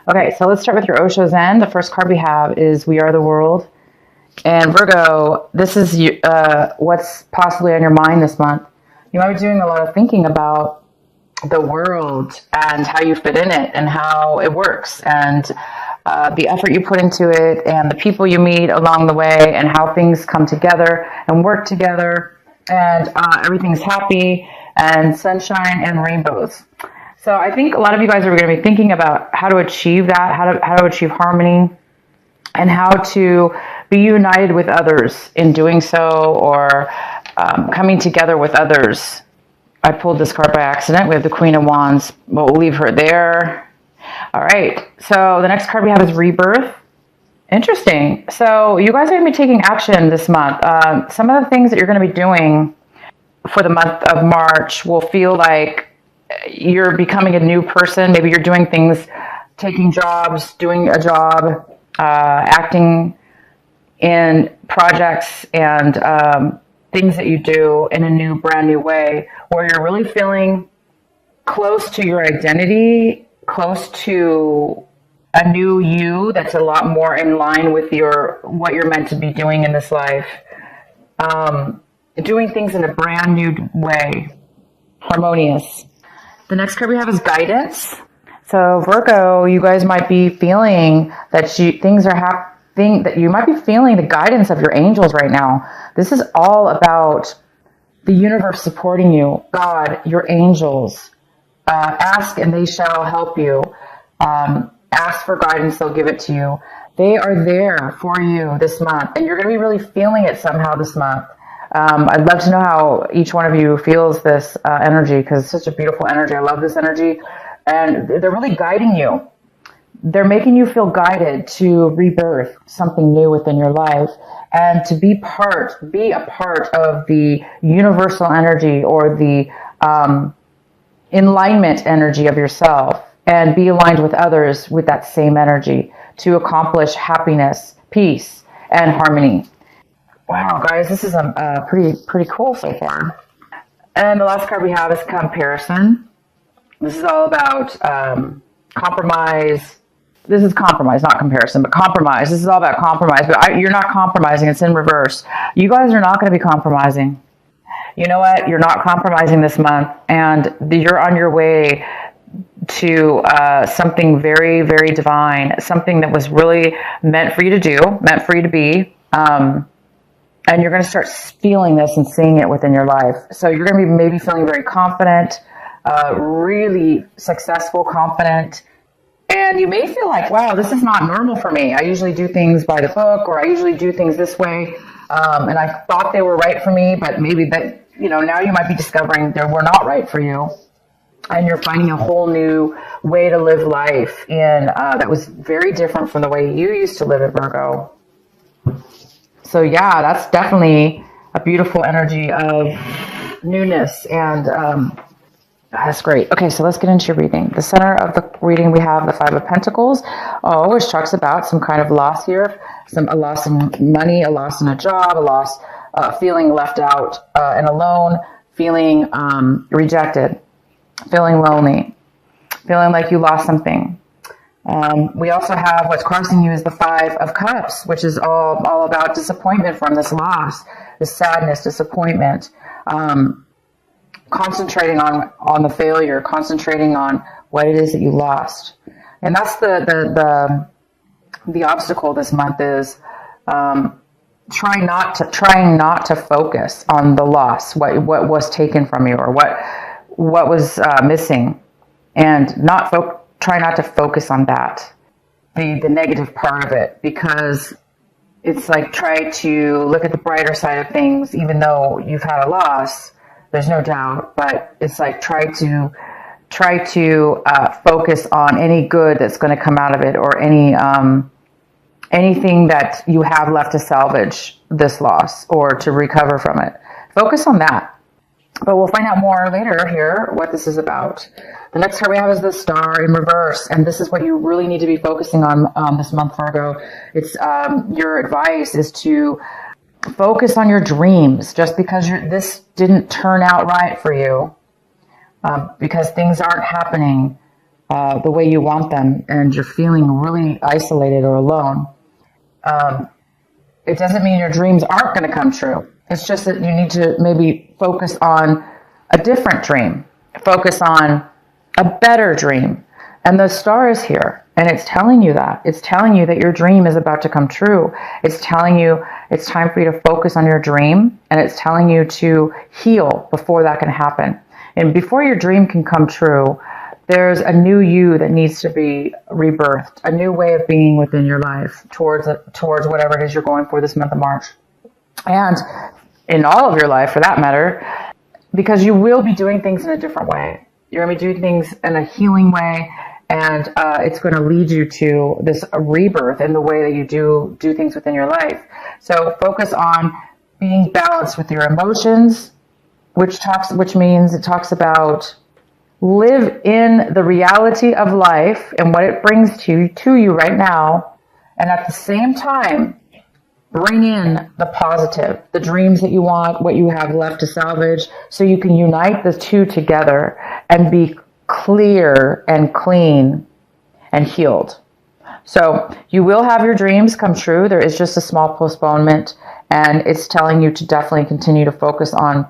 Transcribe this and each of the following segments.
Okay, so let's start with your Osho Zen. The first card we have is We Are the World. And Virgo, this is what's possibly on your mind this month. You might be doing a lot of thinking about the world and how you fit in it and how it works and the effort you put into it and the people you meet along the way and how things come together and work together and everything's happy and sunshine and rainbows. So I think a lot of you guys are going to be thinking about how to achieve that, how to achieve harmony, and how to be united with others in doing so, or coming together with others. I pulled this card by accident. We have the Queen of Wands, but we'll leave her there. All right, so the next card we have is Rebirth. Interesting. So you guys are going to be taking action this month. Some of the things that you're going to be doing for the month of March will feel like you're becoming a new person. Maybe you're doing things, taking jobs, doing a job, acting in projects and things that you do in a brand new way, where you're really feeling close to your identity, close to a new you that's a lot more in line with what you're meant to be doing in this life. Doing things in a brand new way, harmonious. The next card we have is Guidance. So Virgo, you guys might be feeling that you might be feeling the guidance of your angels right now. This is all about the universe supporting you, God, your angels. Ask and they shall help you. Ask for guidance, they'll give it to you. They are there for you this month, and you're going to be really feeling it somehow this month. I'd love to know how each one of you feels this energy, because it's such a beautiful energy. I love this energy. And they're really guiding you. They're making you feel guided to rebirth something new within your life and to be a part of the universal energy or the alignment energy of yourself, and be aligned with others with that same energy to accomplish happiness, peace, and harmony. Wow, guys, this is pretty cool so far. And the last card we have is Comparison. This is all about compromise. This is compromise, not comparison, but compromise. This is all about compromise, but you're not compromising. It's in reverse. You guys are not going to be compromising. You know what? You're not compromising this month, and you're on your way to something very, very divine, something that was really meant for you to do, meant for you to be. And you're going to start feeling this and seeing it within your life. So you're going to be maybe feeling very confident, really successful, confident. And you may feel like, wow, this is not normal for me. I usually do things by the book, or I usually do things this way. And I thought they were right for me, but maybe that, now you might be discovering they were not right for you. And you're finding a whole new way to live life that was very different from the way you used to live it, Virgo. So yeah, that's definitely a beautiful energy of newness, and that's great. Okay, so let's get into your reading. The center of the reading, we have the Five of Pentacles, which talks about some kind of loss here, a loss in money, a loss in a job, a loss, feeling left out and alone, feeling rejected, feeling lonely, feeling like you lost something. We also have what's crossing you is the Five of Cups, which is all about disappointment from this loss, this sadness, disappointment, concentrating on the failure, concentrating on what it is that you lost. And that's the obstacle this month is trying not to focus on the loss, what was taken from you, or what was missing, and try not to focus on that, the negative part of it, because it's like try to look at the brighter side of things, even though you've had a loss, there's no doubt, but it's like try to focus on any good that's going to come out of it, or anything that you have left to salvage this loss or to recover from it. Focus on that. But we'll find out more later here what this is about. The next card we have is the Star in reverse, and this is what you really need to be focusing on this month, Virgo. It's your advice is to focus on your dreams. Just because this didn't turn out right for you, because things aren't happening the way you want them, and you're feeling really isolated or alone, it doesn't mean your dreams aren't going to come true. It's just that you need to maybe focus on a different dream, focus on a better dream. And the star is here, and it's telling you that. It's telling you that your dream is about to come true. It's telling you it's time for you to focus on your dream, and it's telling you to heal before that can happen. And before your dream can come true, there's a new you that needs to be rebirthed, a new way of being within your life towards whatever it is you're going for this month of March. And in all of your life, for that matter, because you will be doing things in a different way. You're going to be doing things in a healing way, and it's going to lead you to this rebirth in the way that you do things within your life. So focus on being balanced with your emotions, which means it talks about live in the reality of life and what it brings to you right now, and at the same time, bring in the positive, the dreams that you want, what you have left to salvage, so you can unite the two together and be clear and clean and healed. So you will have your dreams come true. There is just a small postponement, and it's telling you to definitely continue to focus on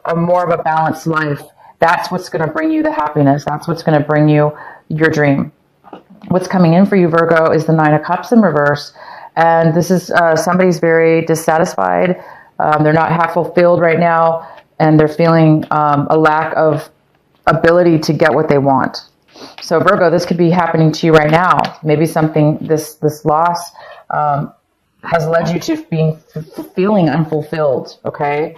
a more of a balanced life. That's what's going to bring you the happiness. That's what's going to bring you your dream. What's coming in for you, Virgo, is the Nine of Cups in reverse. And this is somebody's very dissatisfied. They're not half fulfilled right now, and they're feeling a lack of ability to get what they want. So Virgo, this could be happening to you right now. Maybe something, this loss has led you to feeling unfulfilled. Okay.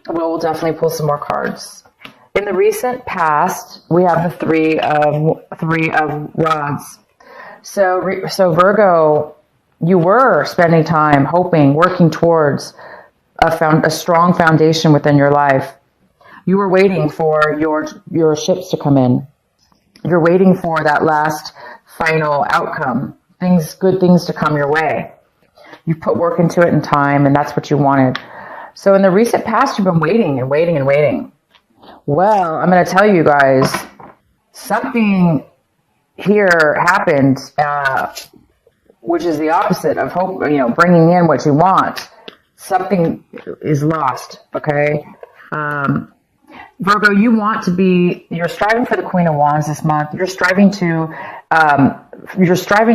We'll definitely pull some more cards. In the recent past, we have the three of rods. So Virgo, you were spending time hoping, working towards a strong foundation within your life. You were waiting for your ships to come in. You're waiting for that last final outcome, good things to come your way. You put work into it in time, and that's what you wanted. So in the recent past, you've been waiting and waiting and waiting. Well, I'm going to tell you guys, something here happened, which is the opposite of hope, bringing in what you want. Something is lost, okay? Virgo, you're striving for the Queen of Wands this month. You're striving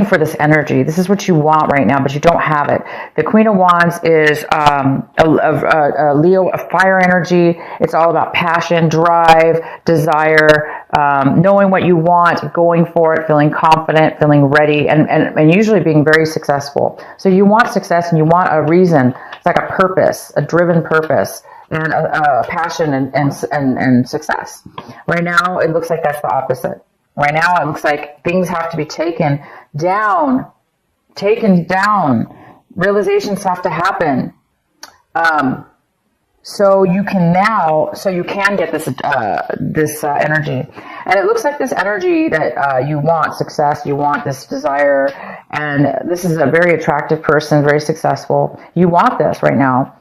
for this energy. This is what you want right now, but you don't have it. The Queen of Wands is a Leo, a fire energy. It's all about passion, drive, desire, knowing what you want, going for it, feeling confident, feeling ready, and usually being very successful. So you want success, and you want a reason. It's like a purpose, a driven purpose, and a passion and success. Right now, it looks like that's the opposite. Right now, it looks like things have to be taken down. Realizations have to happen. So you can get this energy. And it looks like this energy that you want success, you want this desire, and this is a very attractive person, very successful. You want this right now.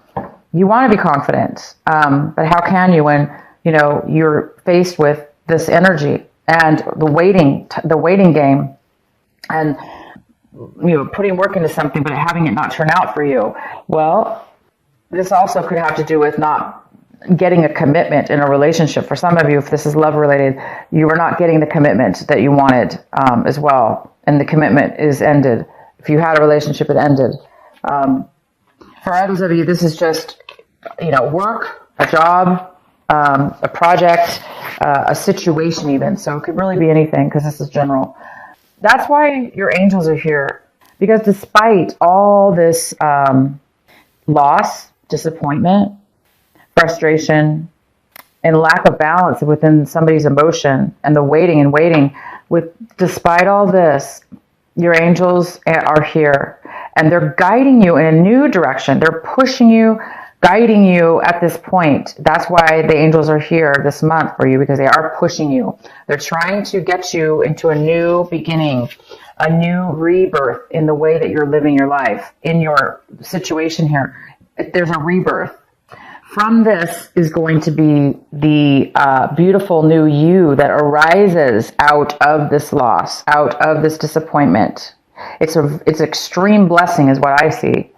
You want to be confident, but how can you when you're faced with this energy and the waiting game, and putting work into something but having it not turn out for you? Well, this also could have to do with not getting a commitment in a relationship. For some of you, if this is love related, you are not getting the commitment that you wanted as well, and the commitment is ended. If you had a relationship, it ended. For others of you, this is just, work, a job, a project, a situation even. So it could really be anything, because this is general. That's why your angels are here. Because despite all this loss, disappointment, frustration, and lack of balance within somebody's emotion, and the waiting, despite all this, your angels are here, and they're guiding you in a new direction. They're pushing you, guiding you at this point. That's why the angels are here this month for you, because they are pushing you. They're trying to get you into a new beginning, a new rebirth in the way that you're living your life, in your situation here. There's a rebirth. From this is going to be the beautiful new you that arises out of this loss, out of this disappointment. It's extreme blessing is what I see.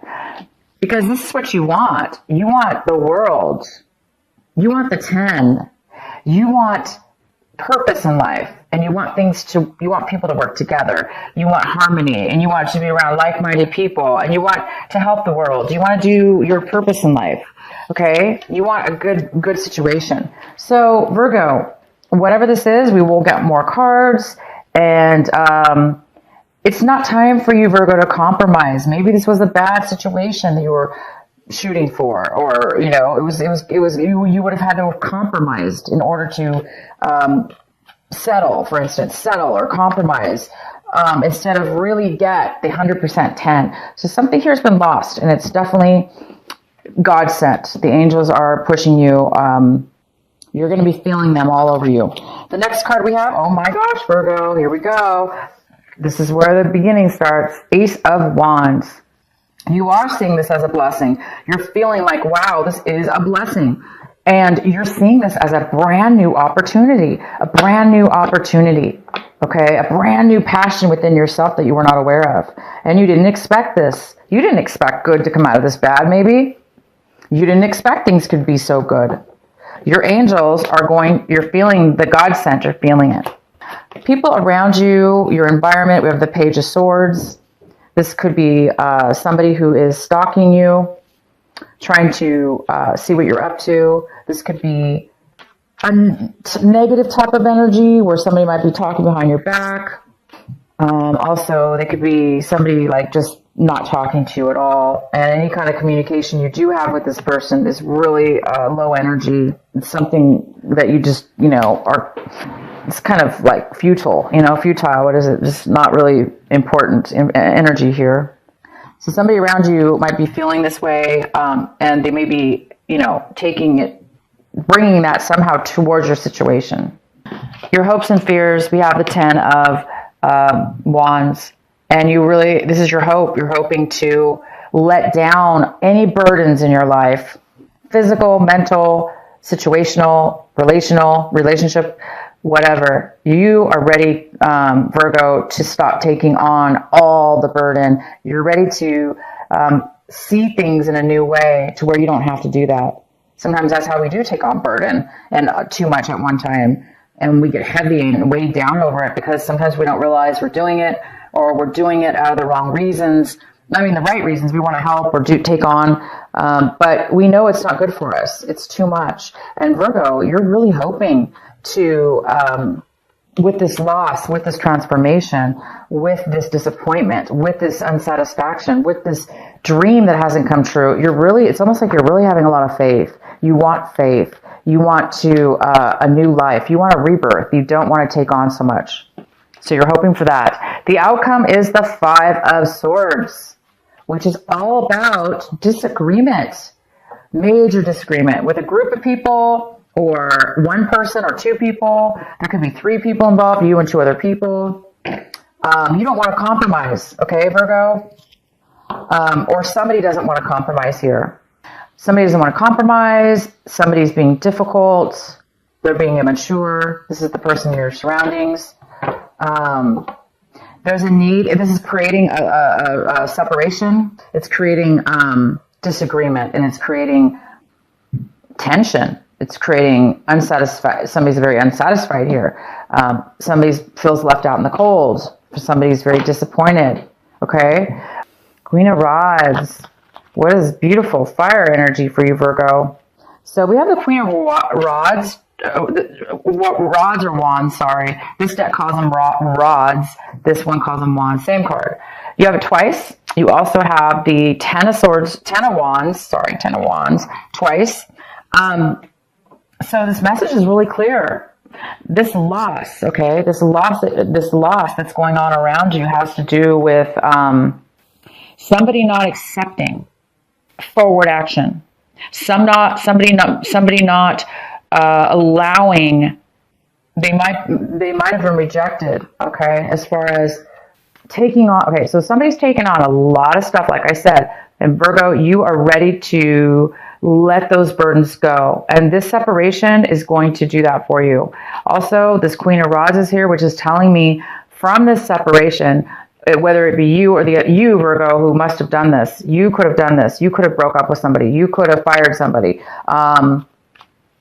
Because this is what you want. You want the world. You want the 10. You want purpose in life. And you want you want people to work together. You want harmony. And you want to be around like-minded people. And you want to help the world. You want to do your purpose in life. Okay? You want a good situation. So, Virgo, whatever this is, we will get more cards. And it's not time for you, Virgo, to compromise. Maybe this was a bad situation that you were shooting for, or you would have had to have compromised in order to settle, for instance, or compromise instead of really get the 100% 10. So something here has been lost, and it's definitely God sent. The angels are pushing you. You're going to be feeling them all over you. The next card we have, oh my gosh, Virgo, here we go. This is where the beginning starts. Ace of Wands. You are seeing this as a blessing. You're feeling like, wow, this is a blessing. And you're seeing this as a brand new opportunity. A brand new opportunity. Okay? A brand new passion within yourself that you were not aware of. And you didn't expect this. You didn't expect good to come out of this bad, maybe. You didn't expect things could be so good. Your angels you're feeling the God sent, you're feeling it. People around you, your environment, we have the Page of Swords. This could be somebody who is stalking you, trying to see what you're up to. This could be a negative type of energy where somebody might be talking behind your back. Also, they could be somebody like just not talking to you at all. And any kind of communication you do have with this person is really low energy. It's something that you just, it's kind of like futile. What is it? Just not really important energy here. So somebody around you might be feeling this way, and they may be, bringing that somehow towards your situation. Your hopes and fears, we have the 10 of Wands, and this is your hope. You're hoping to let down any burdens in your life, physical, mental, situational, relationship, whatever. You are ready, Virgo, to stop taking on all the burden. You're ready to see things in a new way to where you don't have to do that. Sometimes that's how we do take on burden and too much at one time. And we get heavy and weighed down over it because sometimes we don't realize we're doing it, or we're doing it out of the wrong reasons. I mean, the right reasons. We want to help or take on, but we know it's not good for us. It's too much. And Virgo, you're really hoping to, with this loss, with this transformation, with this disappointment, with this unsatisfaction, with this dream that hasn't come true, it's almost like you're really having a lot of faith. You want faith. You want a new life. You want a rebirth. You don't want to take on so much. So you're hoping for that. The outcome is the 5 of Swords, which is all about disagreement, major disagreement with a group of people, or one person or 2 people. There could be 3 people involved, you and 2 other people. You don't want to compromise, okay, Virgo? Or somebody doesn't want to compromise here. Somebody doesn't want to compromise. Somebody's being difficult. They're being immature. This is the person in your surroundings. There's a need. This is creating a separation. It's creating disagreement, and it's creating tension. It's creating unsatisfied. Somebody's very unsatisfied here. Somebody feels left out in the cold. Somebody's very disappointed. Okay, Queen of Rods. What is beautiful fire energy for you, Virgo? So we have the Queen of Rods. Rods or wands, sorry. This deck calls them rods. This one calls them wands. Same card. You have it twice. You also have the 10 of Swords, 10 of Wands, twice. So this message is really clear. This loss, okay, this loss that's going on around you has to do with somebody not accepting forward action. Somebody not allowing. They might have been rejected. Okay, as far as taking on. Okay, so somebody's taken on a lot of stuff. Like I said, and Virgo, you are ready to Let those burdens go. And this separation is going to do that for you. Also, this Queen of Rods is here, which is telling me from this separation, whether it be you or you, Virgo, who must have done this, you could have done this. You could have broke up with somebody. You could have fired somebody.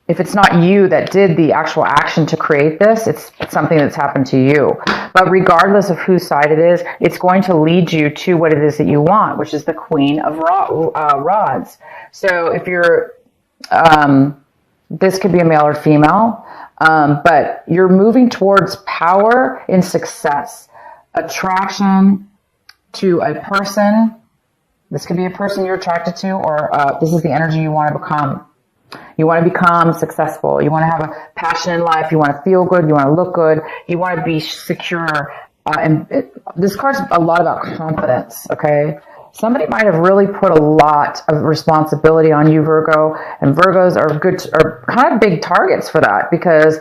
If it's not you that did the actual action to create this, it's something that's happened to you. But regardless of whose side it is, it's going to lead you to what it is that you want, which is the Queen of Rods. So if you're, this could be a male or female, but you're moving towards power and success, attraction to a person. This could be a person you're attracted to, or this is the energy you want to become. You want to become successful. You want to have a passion in life. You want to feel good. You want to look good. You want to be secure. This card's a lot about confidence, okay? Somebody might have really put a lot of responsibility on you, Virgo, and Virgos are kind of big targets for that, because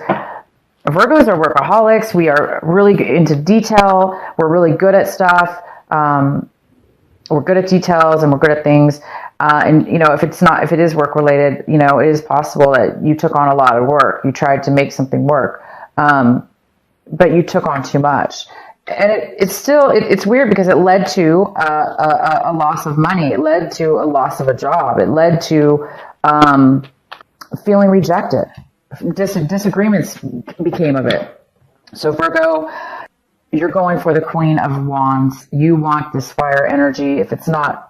Virgos are workaholics. We are really into detail. We're really good at stuff. We're good at details and we're good at things. And you know, if it is work related, you know, it is possible that you took on a lot of work. You tried to make something work, but you took on too much. And it's weird because it led to a loss of money. It led to a loss of a job. It led to feeling rejected. Disagreements became of it. So Virgo, you're going for the Queen of Wands. You want this fire energy. If it's not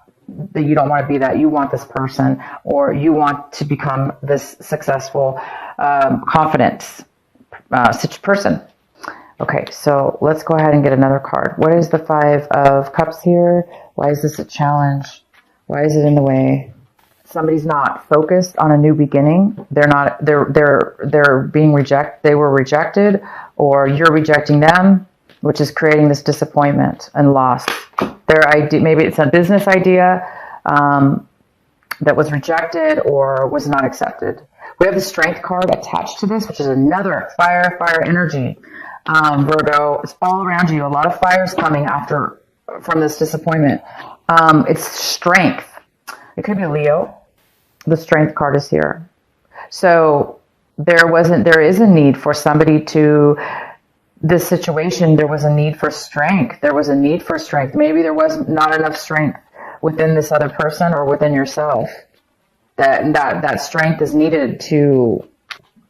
that you don't want to be that, you want this person, or you want to become this successful, confident person. Okay, so let's go ahead and get another card. What is the Five of Cups here? Why is this a challenge? Why is it in the way? Somebody's not focused on a new beginning. They're being rejected. They were rejected, or you're rejecting them, which is creating this disappointment and loss. Their idea, maybe it's a business idea that was rejected or was not accepted. We have the Strength card attached to this, which is another fire energy. Virgo, it's all around you. A lot of fires coming from this disappointment. It's strength. It could be Leo. The Strength card is here. So there is a need for somebody to, this situation, there was a need for strength. There was a need for strength. Maybe there was not enough strength within this other person or within yourself. That strength is needed to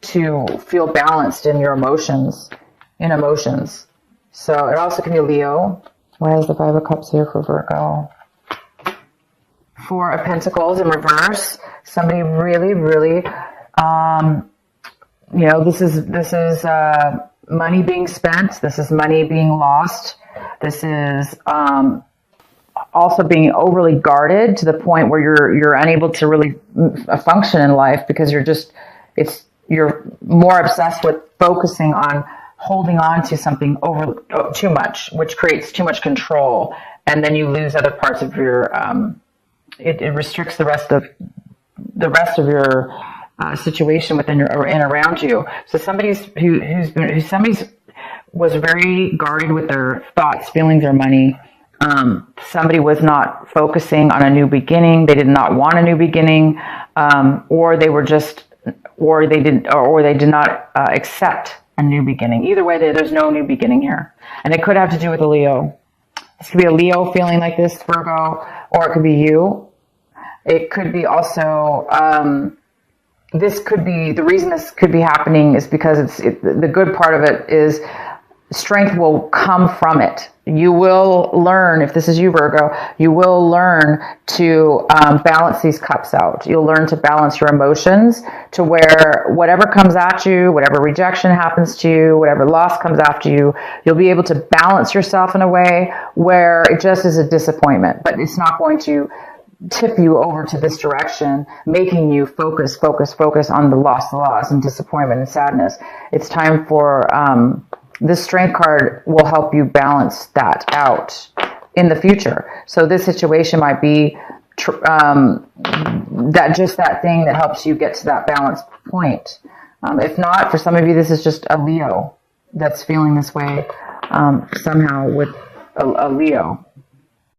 feel balanced in your emotions. So it also can be Leo. Why is the Five of Cups here for Virgo? Four of Pentacles in reverse. Somebody really, really, this is money being spent. This is money being lost. This is also being overly guarded to the point where you're unable to really function in life, because you're more obsessed with focusing on holding on to something too much, which creates too much control, and then you lose other parts of your. It restricts the rest of your situation within and around you. So somebody was very guarded with their thoughts, feelings, or money. Somebody was not focusing on a new beginning. They did not want a new beginning, or they did not accept a new beginning. Either way, there's no new beginning here, and it could have to do with a Leo. This could be a Leo feeling like this, Virgo, or it could be you. It could be also. This could be the reason this could be happening is because the good part of it is strength will come from it. You will learn, if this is you, Virgo, you will learn to balance these cups out. You'll learn to balance your emotions to where whatever comes at you, whatever rejection happens to you, whatever loss comes after you, you'll be able to balance yourself in a way where it just is a disappointment, but it's not going to tip you over to this direction, making you focus on the loss and disappointment and sadness. It's time for this Strength card will help you balance that out in the future. So this situation might be that thing that helps you get to that balance point. If not, for some of you, this is just a Leo that's feeling this way somehow with a Leo.